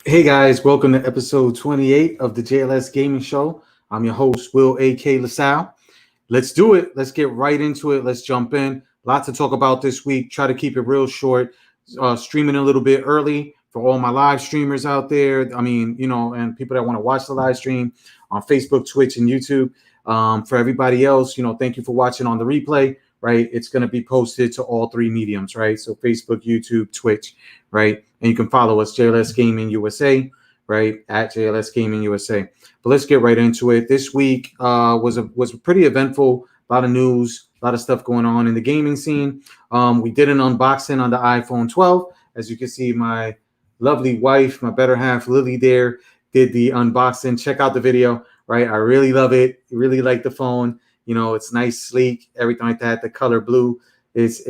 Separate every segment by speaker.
Speaker 1: Hey guys, welcome to episode 28 of the JLS Gaming Show. I'm your host, Will A.K. LaSalle. Let's do it. Let's get right into it. Let's jump in. Lots to talk about this week. Try to keep it real short. Streaming a little bit early for all my live streamers out there. I mean, and people that want to watch the live stream on Facebook, Twitch, and YouTube. For everybody else, thank you for watching on the replay, right? It's going to be posted to all three mediums, right? So Facebook, YouTube, Twitch, right? And you can follow us, JLS Gaming USA, right? At JLS Gaming USA. But let's get right into it. This week was pretty eventful. A lot of news, a lot of stuff going on in the gaming scene. We did an unboxing on the iPhone 12. As you can see, my lovely wife, my better half, Lily, there did the unboxing. Check out the video, right? I really love it. Really like the phone. It's nice, sleek, everything like that. The color blue is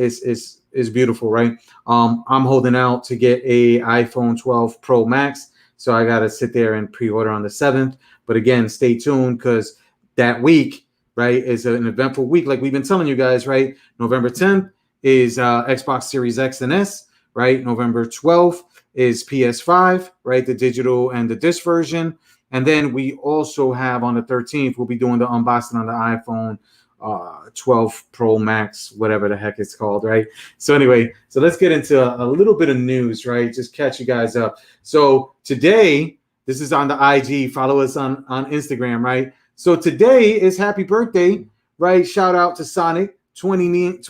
Speaker 1: beautiful, right? I'm holding out to get a iPhone 12 Pro Max, so I gotta sit there and pre-order on the 7th. But again, stay tuned because that week, right, is an eventful week, like we've been telling you guys, right? November 10th is Xbox Series X and S, right? November 12th is PS5, right? The digital and the disc version. And then we also have on the 13th, we'll be doing the unboxing on the iPhone 12 Pro Max, whatever the heck it's called, right? So anyway, so let's get into a little bit of news, right? Just catch you guys up. So today, this is on the IG. Follow us on Instagram, right? So today is happy birthday, right? Shout out to Sonic, 29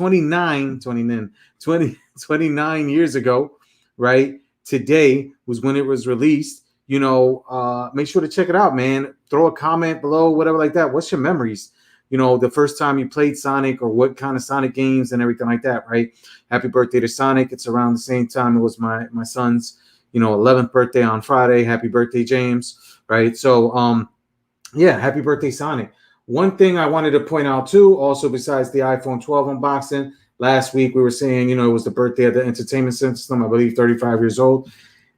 Speaker 1: years ago, right? Today was when it was released. Make sure to check it out, man. Throw a comment below, whatever like that. What's your memories? The first time you played Sonic, or what kind of Sonic games and everything like that, right? Happy birthday to Sonic. It's around the same time it was my son's, 11th birthday on Friday. Happy birthday, James, right? So, yeah, happy birthday, Sonic. One thing I wanted to point out too, also besides the iPhone 12 unboxing, last week we were saying, it was the birthday of the entertainment system, I believe 35 years old.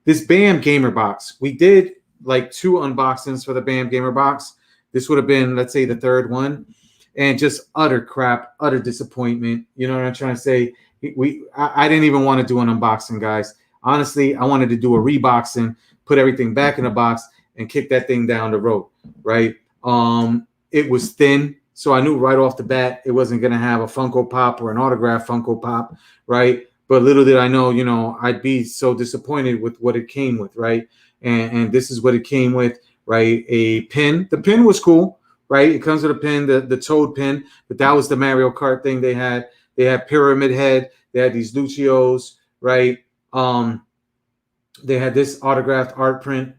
Speaker 1: This BAM Gamer Box, we did like 2 unboxings for the BAM Gamer Box. This would have been, let's say, the third one. And just utter crap, utter disappointment. You know what I'm trying to say? I didn't even want to do an unboxing, guys. Honestly, I wanted to do a reboxing, put everything back in the box, and kick that thing down the road, right? It was thin, so I knew right off the bat it wasn't going to have a Funko Pop or an autographed Funko Pop, right? But little did I know, I'd be so disappointed with what it came with, right? And this is what it came with, right? A pin. The pin was cool, right? It comes with a pin, the Toad pin, but that was the Mario Kart thing they had. They had Pyramid Head. They had these Lucios, right? They had this autographed art print,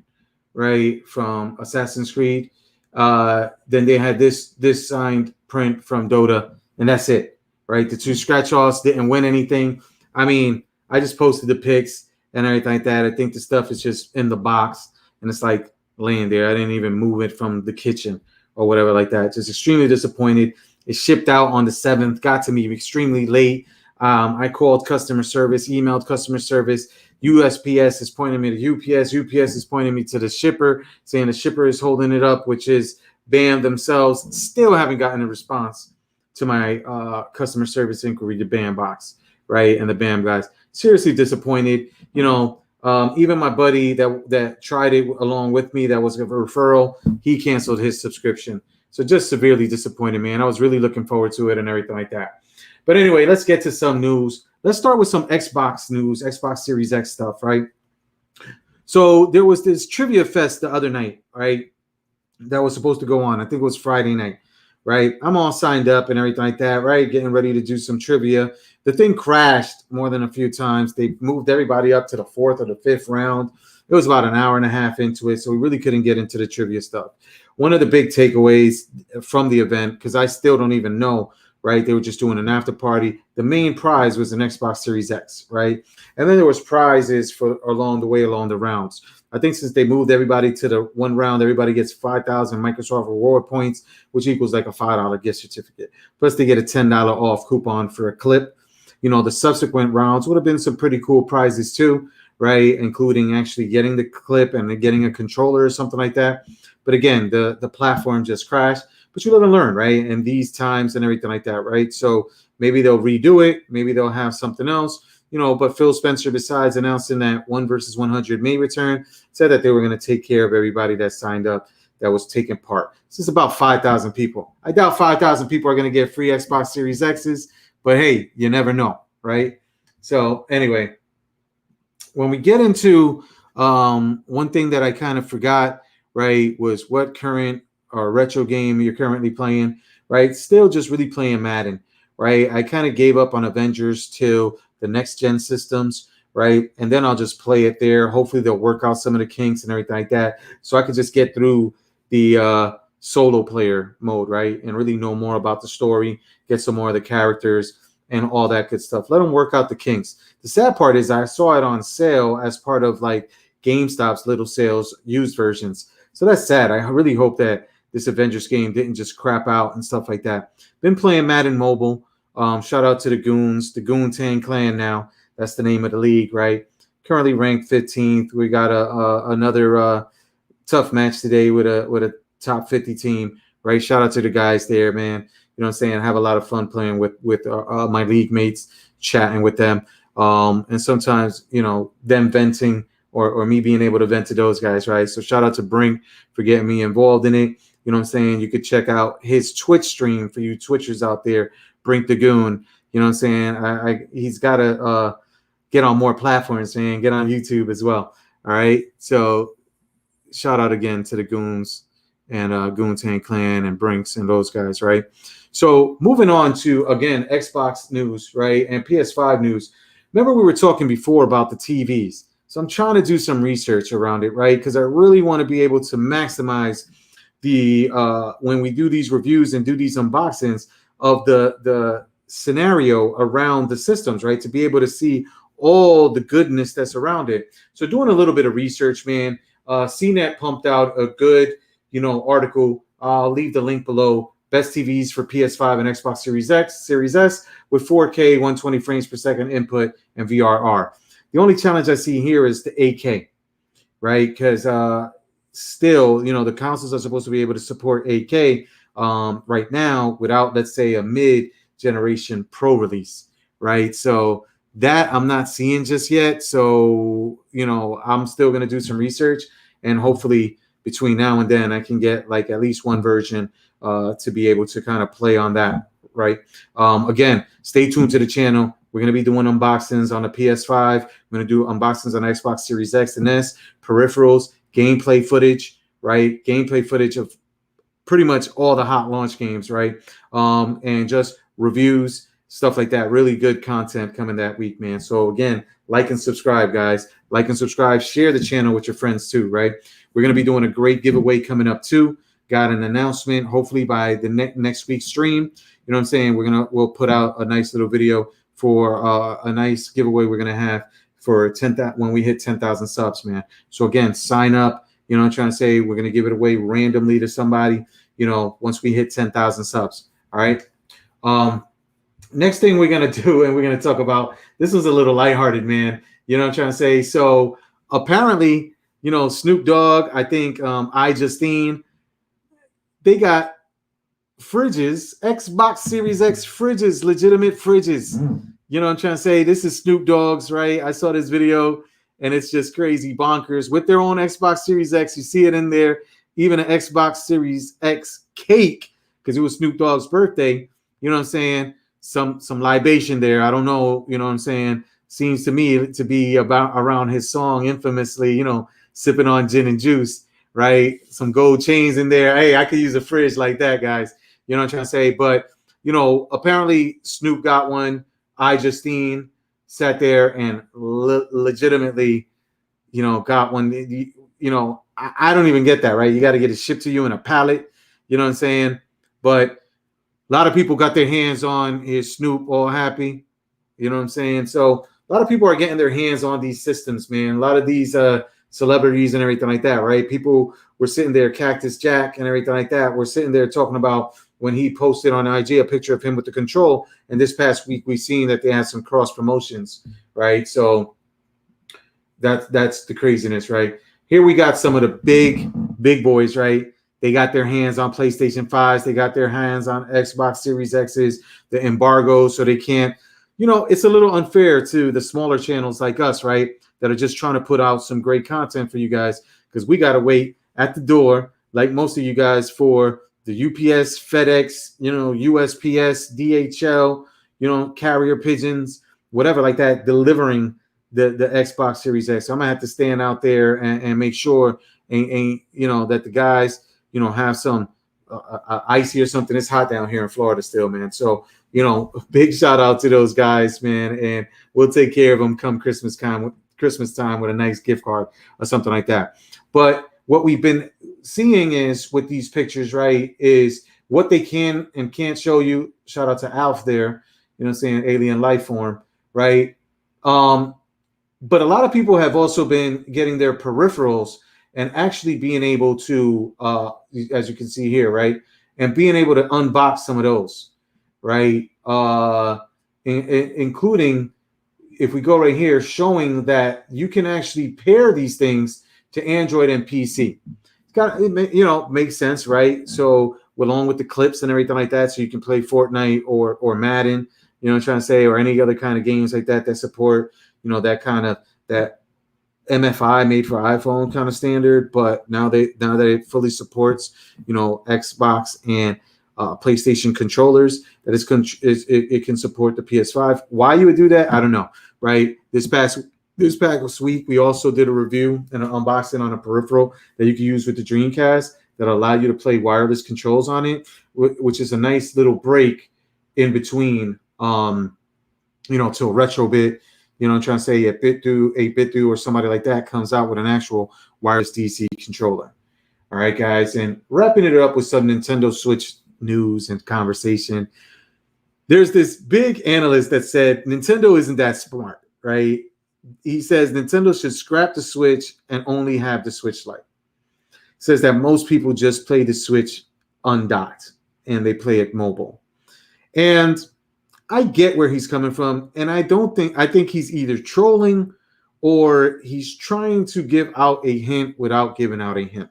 Speaker 1: right, from Assassin's Creed. Then they had this signed print from Dota, and that's it, right? The 2 scratch-offs didn't win anything. I mean, I just posted the pics and everything like that. I think the stuff is just in the box, and it's like laying there. I didn't even move it from the kitchen or whatever like that. Just extremely disappointed. It shipped out on the 7th, got to me extremely late. I called customer service, emailed customer service. USPS is pointing me to UPS. UPS is pointing me to the shipper, saying the shipper is holding it up, which is BAM themselves. Still haven't gotten a response to my customer service inquiry to BAM box, right? And the BAM guys. Seriously disappointed. Even my buddy that tried it along with me, that was a referral, he canceled his subscription. So just severely disappointed, man. I was really looking forward to it and everything like that. But anyway, let's get to some news. Let's start with some Xbox news, Xbox Series X stuff, right? So there was this trivia fest the other night, right? That was supposed to go on. I think it was Friday night, right? I'm all signed up and everything like that, right? Getting ready to do some trivia. The thing crashed more than a few times. They moved everybody up to the 4th or the 5th round. It was about an hour and a half into it, so we really couldn't get into the trivia stuff. One of the big takeaways from the event, because I still don't even know, right? They were just doing an after party. The main prize was an Xbox Series X, right? And then there was prizes for along the rounds. I think since they moved everybody to the 1 round, everybody gets 5,000 Microsoft reward points, which equals like a $5 gift certificate. Plus they get a $10 off coupon for a clip. The subsequent rounds would have been some pretty cool prizes too, right? Including actually getting the clip and getting a controller or something like that. But again, the platform just crashed. But you live and learn, right? And these times and everything like that, right? So maybe they'll redo it. Maybe they'll have something else. but Phil Spencer, besides announcing that 1 versus 100 may return, said that they were going to take care of everybody that signed up, that was taking part. This is about 5,000 people. I doubt 5,000 people are going to get free Xbox Series X's, but hey, you never know, right? So anyway, when we get into one thing that I kind of forgot, right, was what current or retro game you're currently playing, right? Still just really playing Madden, right? I kind of gave up on Avengers till the next gen systems, right? And then I'll just play it there. Hopefully they'll work out some of the kinks and everything like that, so I could just get through the solo player mode, right? And really know more about the story, get some more of the characters and all that good stuff. Let them work out the kinks. The sad part is I saw it on sale as part of like GameStop's little sales, used versions. So that's sad. I really hope that this Avengers game didn't just crap out and stuff like that. Been playing Madden Mobile. Shout out to the Goons, the Goontang Clan now. That's the name of the league, right? Currently ranked 15th. We got another tough match today with a top 50 team, right? Shout out to the guys there, man. You know what I'm saying? I have a lot of fun playing with my league mates, chatting with them. And sometimes, them venting or me being able to vent to those guys, right? So shout out to Brink for getting me involved in it. You know what I'm saying? You could check out his Twitch stream for you Twitchers out there, Brink the Goon. You know what I'm saying? He's got to get on more platforms, man. Get on YouTube as well. All right? So shout out again to the Goons and Goontang Clan and Brinks and those guys, right? So moving on to, again, Xbox news, right, and PS5 news. Remember we were talking before about the TVs. So I'm trying to do some research around it, right, because I really want to be able to maximize the when we do these reviews and do these unboxings of the scenario around the systems, right, to be able to see all the goodness that's around it. So doing a little bit of research, man. CNET pumped out a good, article. I'll leave the link below. Best TVs for PS5 and Xbox Series X, Series S with 4K, 120 frames per second input and VRR. The only challenge I see here is the 8K, right? Because still, the consoles are supposed to be able to support 8K right now without, let's say, a mid-generation Pro release, right? So that I'm not seeing just yet. So, I'm still going to do some research, and hopefully between now and then I can get like at least one version to be able to kind of play on that, right? Again, stay tuned to the channel. We're going to be doing unboxings on the PS5. We're going to do unboxings on Xbox Series X and S, peripherals, gameplay footage, right? Gameplay footage of pretty much all the hot launch games, right? And just reviews, stuff like that. Really good content coming that week, man. So again, like and subscribe, guys. Like and subscribe. Share the channel with your friends too, right? We're going to be doing a great giveaway coming up too. Got an announcement hopefully by the next week's stream. You know what I'm saying? We'll put out a nice little video for a nice giveaway we're gonna have for 10,000 when we hit 10,000 subs, man. So again, sign up. I'm trying to say we're gonna give it away randomly to somebody. Once we hit 10,000 subs. All right. Next thing we're gonna do, and we're gonna talk about. This was a little lighthearted, man. You know what I'm trying to say? So apparently, Snoop Dogg, I think Justine, they got fridges, Xbox Series X fridges, legitimate fridges. You know what I'm trying to say? This is Snoop Dogg's, right? I saw this video and it's just crazy bonkers with their own Xbox Series X. You see it in there, even an Xbox Series X cake, because it was Snoop Dogg's birthday. You know what I'm saying? Some libation there. I don't know. You know what I'm saying? Seems to me to be around his song infamously, sipping on gin and juice, right? Some gold chains in there. Hey, I could use a fridge like that, guys. You know what I'm trying to say? But, apparently Snoop got one. Justine sat there and legitimately, got one. I don't even get that, right? You got to get it shipped to you in a pallet. You know what I'm saying? But a lot of people got their hands on his Snoop All Happy. You know what I'm saying? So a lot of people are getting their hands on these systems, man. A lot of these celebrities and everything like that, right? People were sitting there, Cactus Jack and everything like that. We're sitting there talking about when he posted on IG a picture of him with the control. And this past week, we've seen that they had some cross promotions, right? So that's the craziness, right? Here we got some of the big boys, right? They got their hands on PlayStation 5s. They got their hands on Xbox Series X's, the embargo, so they can't you know, it's a little unfair to the smaller channels like us, right? That are just trying to put out some great content for you guys, because we got to wait at the door, like most of you guys, for the UPS, FedEx, you know, USPS, DHL, you know, carrier pigeons, whatever like that, delivering the Xbox Series X. So I'm gonna have to stand out there and make sure, and you know, that the guys, you know, have some icy or something. It's hot down here in Florida still, man. So, you know, big shout out to those guys, man, and we'll take care of them come Christmas time with a nice gift card or something like that. But what we've been seeing is with these pictures, right, is what they can and can't show you. Shout out to Alf there, you know what I'm saying, alien life form, right? But a lot of people have also been getting their peripherals and actually being able to, as you can see here, right, and being able to unbox some of those, right, including, if we go right here, showing that you can actually pair these things to Android and PC. It's got, you know, makes sense, right? So along with the clips and everything like that, so you can play Fortnite or Madden, you know what I'm trying to say, or any other kind of games like that that support, you know, that kind of, that MFI made for iPhone kind of standard. But now that it fully supports, you know, Xbox and PlayStation controllers, that it can support the PS5. Why you would do that, I don't know, right? This past week, we also did a review and an unboxing on a peripheral that you can use with the Dreamcast that allow you to play wireless controls on it, which is a nice little break in between, you know, to a retro bit. You know, I'm trying to say a BitDo, or somebody like that comes out with an actual wireless DC controller. All right, guys, and wrapping it up with some Nintendo Switch news and conversation. There's this big analyst that said Nintendo isn't that smart, right? He says Nintendo should scrap the Switch and only have the Switch Lite. Says that most people just play the Switch undocked and they play it mobile. And I get where he's coming from, and I think he's either trolling or he's trying to give out a hint without giving out a hint,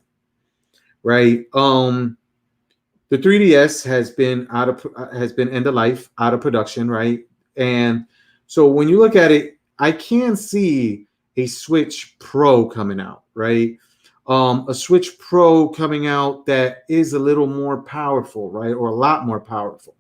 Speaker 1: right? The 3DS has been end of life, out of production, right? And so when you look at it, I can see a Switch Pro coming out, right? A Switch Pro coming out that is a little more powerful, right? Or a lot more powerful,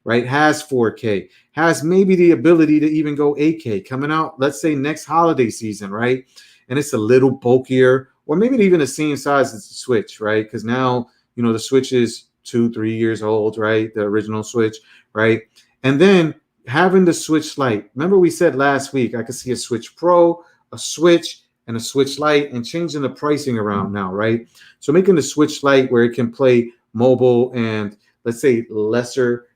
Speaker 1: right? Has 4K, has maybe the ability to even go 8K coming out, let's say next holiday season, right? And it's a little bulkier, or maybe even the same size as the Switch, right? Because now, you know, the Switch is 2-3 years old, right? The original Switch, right? And then having the Switch Lite. Remember we said last week, I could see a Switch Pro, a Switch, and a Switch Lite, and changing the pricing around now, right? So making the Switch Lite where it can play mobile and, let's say, lesser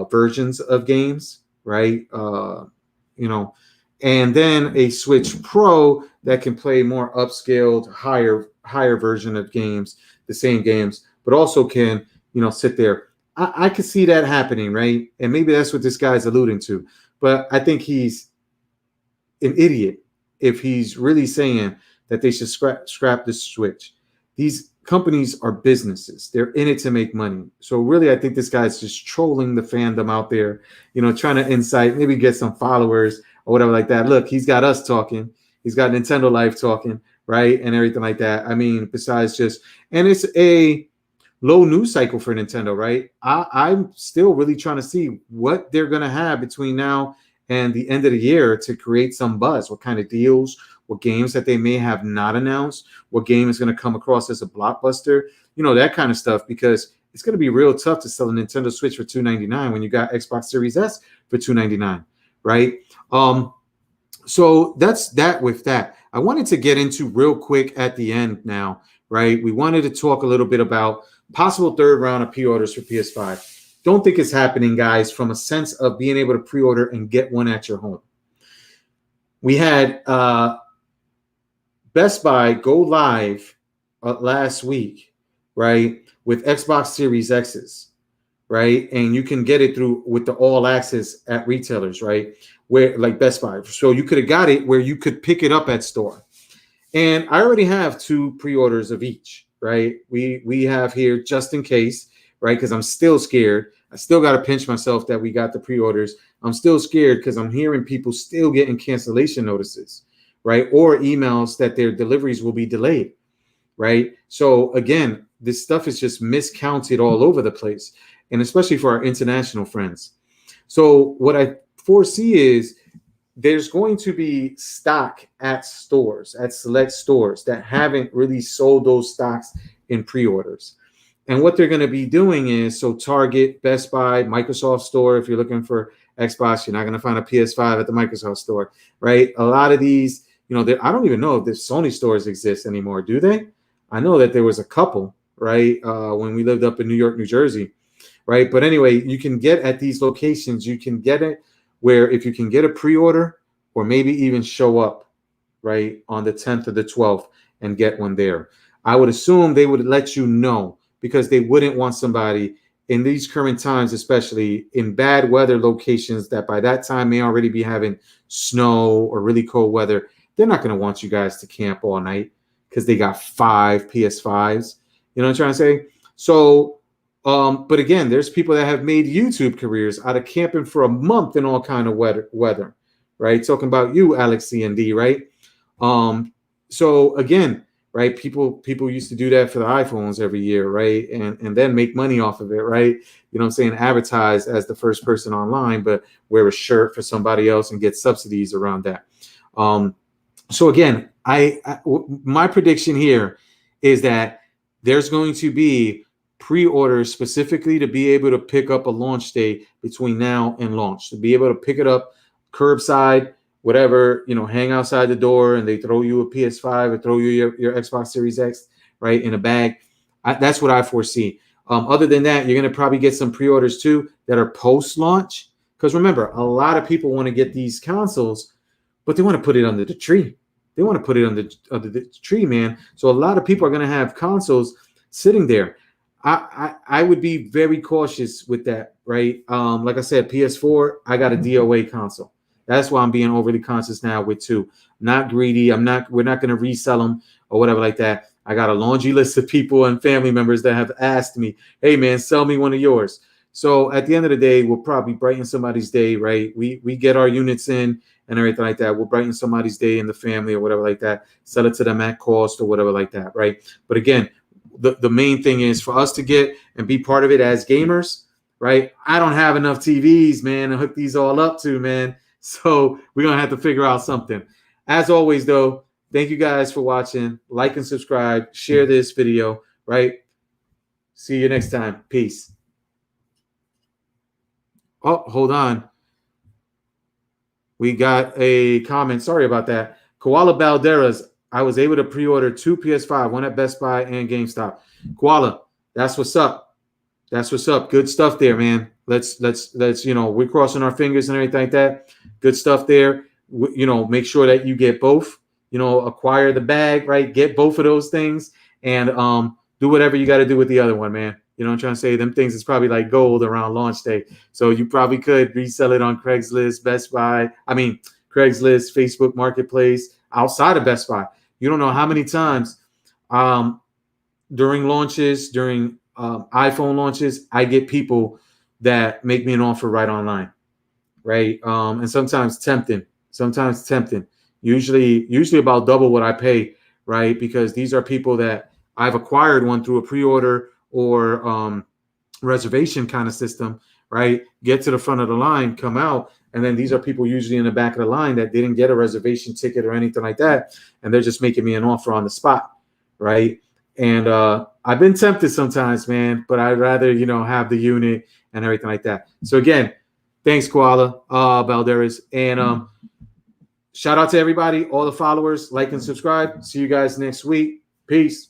Speaker 1: versions of games, right? You know, and then a Switch Pro that can play more upscaled, higher version of games, the same games, but also can, you know, sit there. I could see that happening, right? And maybe that's what this guy's alluding to. But I think he's an idiot if he's really saying that they should scrap the Switch. These companies are businesses. They're in it to make money. So really, I think this guy's just trolling the fandom out there, you know, trying to incite, maybe get some followers or whatever like that. Look, he's got us talking. He's got Nintendo Life talking, right? And everything like that. I mean, besides just, and it's a low news cycle for Nintendo, right? I'm still really trying to see what they're going to have between now and the end of the year to create some buzz. What kind of deals, what games that they may have not announced, what game is going to come across as a blockbuster, you know, that kind of stuff, because it's going to be real tough to sell a Nintendo Switch for $299 when you got Xbox Series S for $299, right? So that's that with that. I wanted to get into real quick at the end now, right? We wanted to talk a little bit about possible third round of pre-orders for PS5. Don't think it's happening, guys, from a sense of being able to pre-order and get one at your home. We had Best Buy go live last week, right, with Xbox Series X's, right? And you can get it through with the all access at retailers, right, where like Best Buy. So you could have got it where you could pick it up at store. And I already have 2 pre-orders of each, right? We have here just in case, right? Because I'm still scared. I still got to pinch myself that we got the pre-orders. I'm still scared because I'm hearing people still getting cancellation notices, right? Or emails that their deliveries will be delayed, right? So again, this stuff is just miscounted all over the place, and especially for our international friends. So what I foresee is there's going to be stock at stores, at select stores that haven't really sold those stocks in pre-orders. And what they're going to be doing is, so Target, Best Buy, Microsoft Store, if you're looking for Xbox, you're not going to find a PS5 at the Microsoft Store, right? A lot of these, I don't even know if the Sony stores exist anymore, do they? I know that there was a couple, right, when we lived up in New York, New Jersey, right? But anyway, you can get at these locations, you can get it where if you can get a pre-order or maybe even show up, right, on the 10th or the 12th and get one there. I would assume they would let you know because they wouldn't want somebody in these current times, especially in bad weather locations that by that time may already be having snow or really cold weather. They're not going to want you guys to camp all night because they got 5 PS5s. You know what I'm trying to say? So, but again, there's people that have made YouTube careers out of camping for a month in all kind of weather, right? Talking about you, Alex C&D, right? So again, right? People used to do that for the iPhones every year, right? And then make money off of it, right? You know what I'm saying? Advertise as the first person online, but wear a shirt for somebody else and get subsidies around that. So again, my prediction here is that there's going to be pre-orders specifically to be able to pick up a launch day between now and launch, to be able to pick it up curbside, whatever, hang outside the door and they throw you a PS5 or throw you your Xbox Series X, right, in a bag. That's what I foresee. Other than that, you're going to probably get some pre-orders too that are post-launch. Because remember, a lot of people want to get these consoles, but they want to put it under the tree. They want to put it under the tree, man. So a lot of people are going to have consoles sitting there. I would be very cautious with that, right? Like I said, PS4, I got a DOA console. That's why I'm being overly conscious now with 2. I'm not greedy. We're not going to resell them or whatever like that. I got a laundry list of people and family members that have asked me, hey man, sell me one of yours. So at the end of the day, we'll probably brighten somebody's day, right? We get our units in and everything like that. We'll brighten somebody's day in the family or whatever like that. Sell it to them at cost or whatever like that, right? But again, the main thing is for us to get and be part of it as gamers, right? I don't have enough TVs, man, to hook these all up to, man. So we're going to have to figure out something. As always, though, thank you guys for watching. Like and subscribe. Share this video, right? See you next time. Peace. Oh, hold on. We got a comment. Sorry about that. Koala Balderas. I was able to pre-order 2 PS5, one at Best Buy and GameStop. Koala, that's what's up. That's what's up. Good stuff there, man. Let's we're crossing our fingers and everything like that. Good stuff there. Make sure that you get both. Acquire the bag, right? Get both of those things and do whatever you got to do with the other one, man. You know what I'm trying to say? Them things is probably like gold around launch day. So you probably could resell it on Craigslist, Craigslist, Facebook Marketplace, outside of Best Buy. You don't know how many times during launches, during iPhone launches, I get people that make me an offer right online, right? And sometimes tempting, usually about double what I pay, right? Because these are people that I've acquired one through a pre-order or reservation kind of system, right? Get to the front of the line, come out, and then these are people usually in the back of the line that didn't get a reservation ticket or anything like that, and they're just making me an offer on the spot, right? And I've been tempted sometimes, man, but I'd rather, have the unit and everything like that. So again, thanks, Koala Balderas. And shout out to everybody, all the followers, like and subscribe. See you guys next week. Peace.